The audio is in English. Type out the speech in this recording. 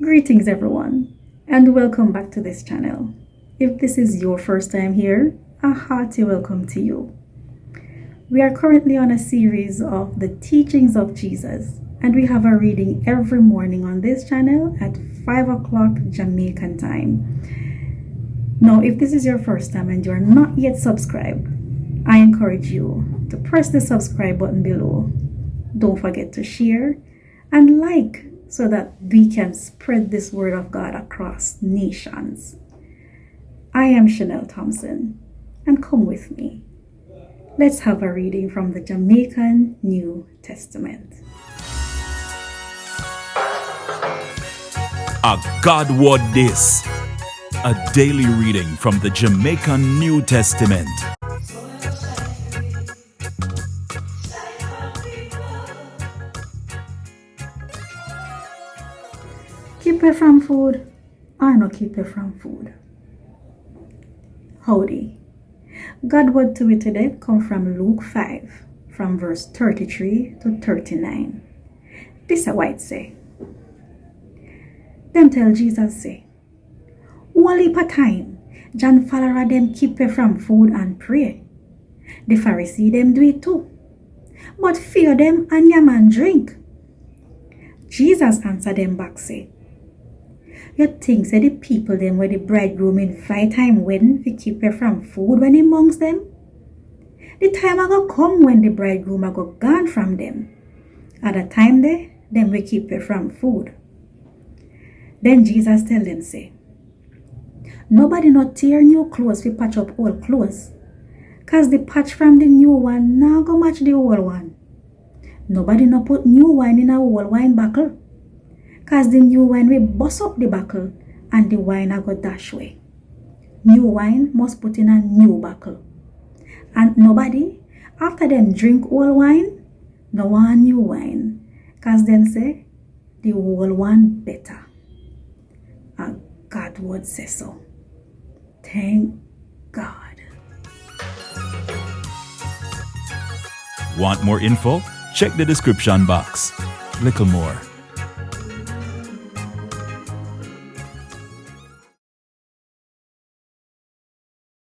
Greetings everyone, and welcome back to this channel. If this is your first time here, a hearty welcome to you. We are currently on a series of the teachings of Jesus, and we have a reading every morning on this channel at 5 o'clock Jamaican time. Now, if this is your first time and you are not yet subscribed, I encourage you to press the subscribe button below. Don't forget to share and like so that we can spread this word of God across nations. I am SHEINEL Thompson, and come with me. Let's have a reading from the Jamaican New Testament. A God Word This, a daily reading from the Jamaican New Testament. Keep it from food or no keep it from food? Howdy. God word to it today come from Luke 5, from verse 33 to 39. This a white say. Them tell Jesus say, "One heap of time, John follower them keep it from food and pray. The Pharisee them do it too, but fear them and yam and drink." Jesus answered them back say, "You think say the people them where the bridegroom invite time wedding fi keep her from food when amongst them? The time a go come when the bridegroom a go gone from them. At the time there, them will keep her from food." Then Jesus tell them say, "Nobody not tear new clothes fi patch up old clothes, cause the patch from the new one now go match the old one. Nobody not put new wine in a old wine barrel, cause the new wine will bust up the barrel and the wine a go dash away. New wine must put in a new barrel. And nobody, after them drink old wine, no want new wine, cause them say the old one better." And God would say so. Thank God. Want more info? Check the description box. Little more.